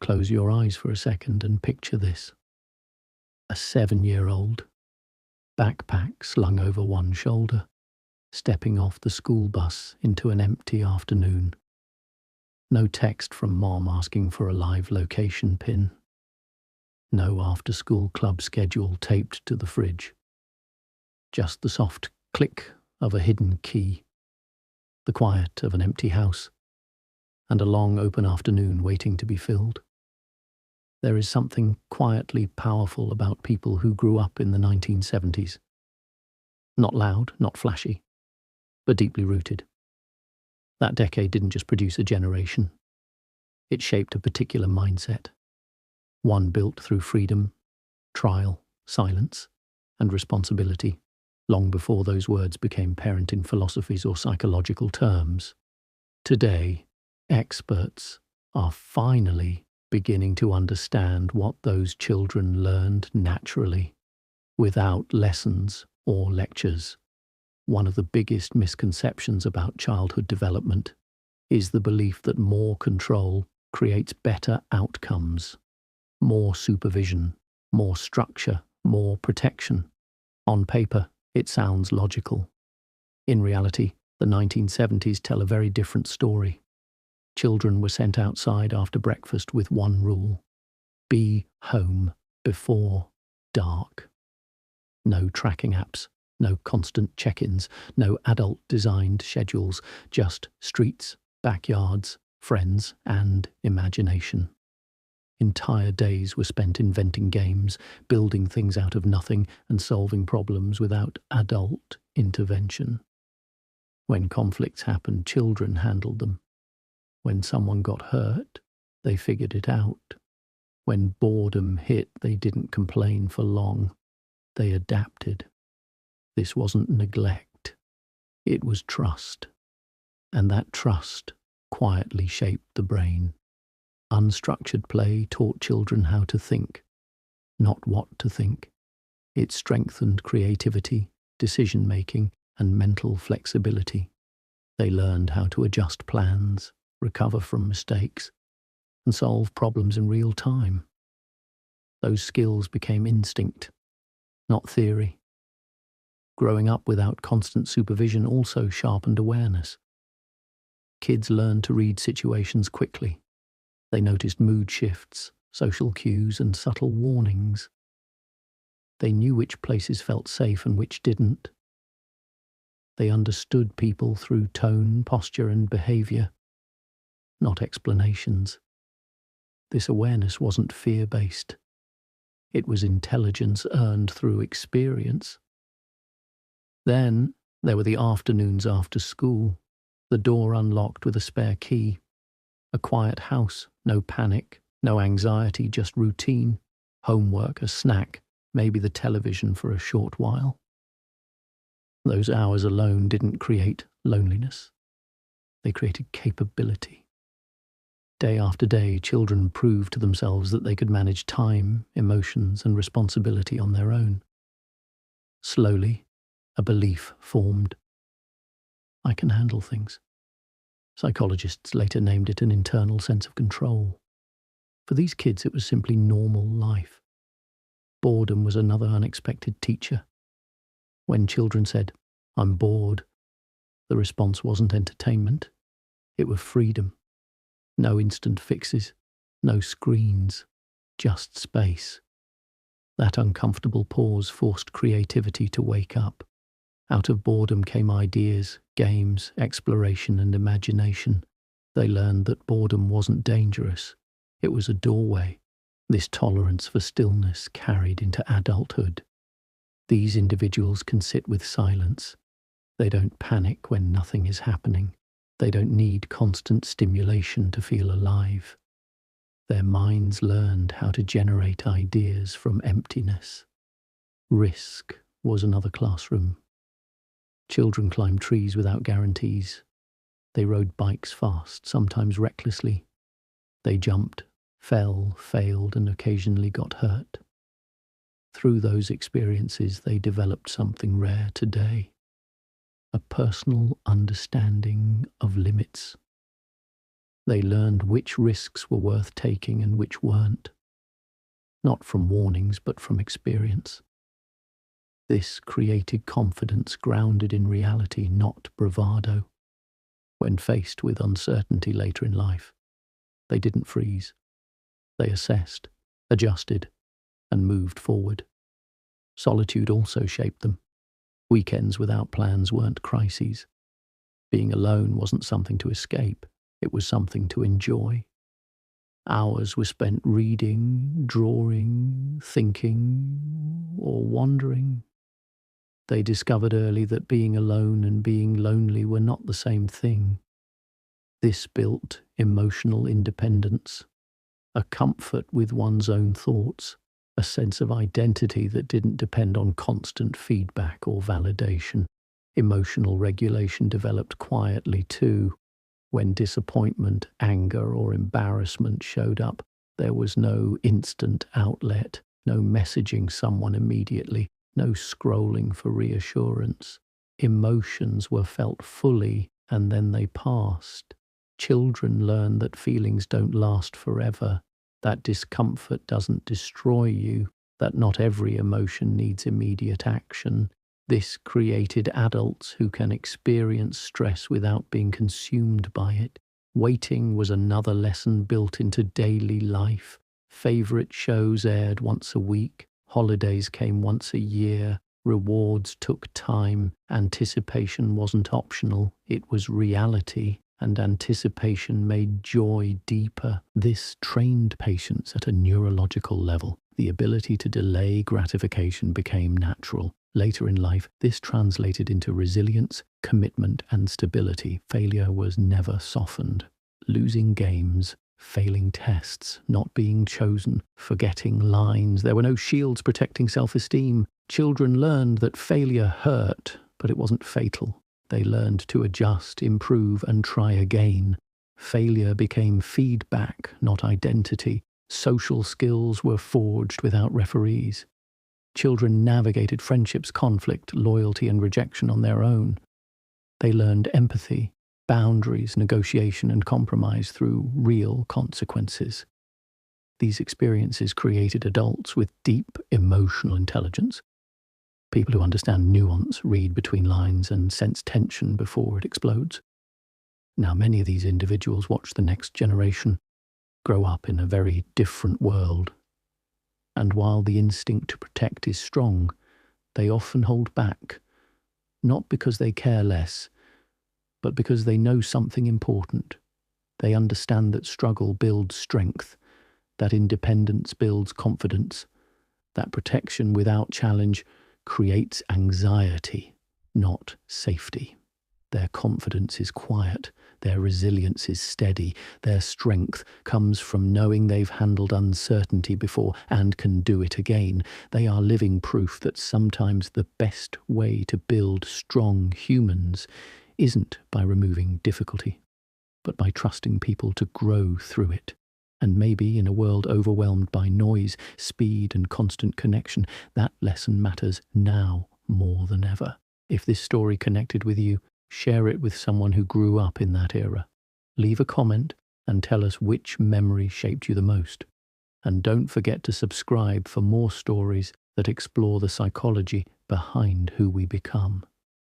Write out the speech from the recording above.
Close your eyes for a second and picture this. A 7-year-old, backpack slung over one shoulder, stepping off the school bus into an empty afternoon. No text from mom asking for a live location pin. No after-school club schedule taped to the fridge. Just the soft click of a hidden key, the quiet of an empty house, and a long open afternoon waiting to be filled. There is something quietly powerful about people who grew up in the 1970s. Not loud, not flashy, but deeply rooted. That decade didn't just produce a generation. It shaped a particular mindset, one built through freedom, trial, silence, and responsibility, long before those words became parenting philosophies or psychological terms. Today, experts are finally beginning to understand what those children learned naturally, without lessons or lectures. One of the biggest misconceptions about childhood development is the belief that more control creates better outcomes, more supervision, more structure, more protection. On paper, it sounds logical. In reality, the 1970s tell a very different story. Children were sent outside after breakfast with one rule: be home before dark. No tracking apps, no constant check-ins, no adult-designed schedules, just streets, backyards, friends, and imagination. Entire days were spent inventing games, building things out of nothing, and solving problems without adult intervention. When conflicts happened, children handled them. When someone got hurt, they figured it out. When boredom hit, they didn't complain for long. They adapted. This wasn't neglect. It was trust. And that trust quietly shaped the brain. Unstructured play taught children how to think, not what to think. It strengthened creativity, decision-making, and mental flexibility. They learned how to adjust plans, recover from mistakes, and solve problems in real time. Those skills became instinct, not theory. Growing up without constant supervision also sharpened awareness. Kids learned to read situations quickly. They noticed mood shifts, social cues, and subtle warnings. They knew which places felt safe and which didn't. They understood people through tone, posture, and behavior, not explanations. This awareness wasn't fear-based. It was intelligence earned through experience. Then there were the afternoons after school, the door unlocked with a spare key. A quiet house, no panic, no anxiety, just routine, homework, a snack, maybe the television for a short while. Those hours alone didn't create loneliness. They created capability. Day after day, children proved to themselves that they could manage time, emotions, and responsibility on their own. Slowly, a belief formed. I can handle things. Psychologists later named it an internal sense of control. For these kids, it was simply normal life. Boredom was another unexpected teacher. When children said, "I'm bored," the response wasn't entertainment. It was freedom. No instant fixes, no screens, just space. That uncomfortable pause forced creativity to wake up. Out of boredom came ideas, games, exploration, and imagination. They learned that boredom wasn't dangerous. It was a doorway. This tolerance for stillness carried into adulthood. These individuals can sit with silence. They don't panic when nothing is happening. They don't need constant stimulation to feel alive. Their minds learned how to generate ideas from emptiness. Risk was another classroom. Children climbed trees without guarantees. They rode bikes fast, sometimes recklessly. They jumped, fell, failed, and occasionally got hurt. Through those experiences, they developed something rare today: a personal understanding of limits. They learned which risks were worth taking and which weren't, not from warnings but from experience. This created confidence grounded in reality, not bravado. When faced with uncertainty later in life, they didn't freeze. They assessed, adjusted, and moved forward. Solitude also shaped them. Weekends without plans weren't crises. Being alone wasn't something to escape. It was something to enjoy. Hours were spent reading, drawing, thinking, or wandering. They discovered early that being alone and being lonely were not the same thing. This built emotional independence, a comfort with one's own thoughts, a sense of identity that didn't depend on constant feedback or validation. Emotional regulation developed quietly too. When disappointment, anger, or embarrassment showed up, there was no instant outlet, no messaging someone immediately, no scrolling for reassurance. Emotions were felt fully, and then they passed. Children learn that feelings don't last forever, that discomfort doesn't destroy you, that not every emotion needs immediate action. This created adults who can experience stress without being consumed by it. Waiting was another lesson built into daily life. Favorite shows aired once a week, holidays came once a year, rewards took time, anticipation wasn't optional, it was reality, and anticipation made joy deeper. This trained patience at a neurological level. The ability to delay gratification became natural. Later in life, this translated into resilience, commitment, and stability. Failure was never softened. Losing games, failing tests, not being chosen, forgetting lines. There were no shields protecting self-esteem. Children learned that failure hurt, but it wasn't fatal. They learned to adjust, improve, and try again. Failure became feedback, not identity. Social skills were forged without referees. Children navigated friendships, conflict, loyalty, and rejection on their own. They learned empathy, boundaries, negotiation, and compromise through real consequences. These experiences created adults with deep emotional intelligence, people who understand nuance, read between lines, and sense tension before it explodes. Now, many of these individuals watch the next generation grow up in a very different world. And while the instinct to protect is strong, they often hold back, not because they care less, but because they know something important. They understand that struggle builds strength, that independence builds confidence, that protection without challenge creates anxiety, not safety. Their confidence is quiet, their resilience is steady, their strength comes from knowing they've handled uncertainty before and can do it again. They are living proof that sometimes the best way to build strong humans isn't by removing difficulty, but by trusting people to grow through it. And maybe in a world overwhelmed by noise, speed, and constant connection, that lesson matters now more than ever. If this story connected with you, share it with someone who grew up in that era. Leave a comment and tell us which memory shaped you the most. And don't forget to subscribe for more stories that explore the psychology behind who we become.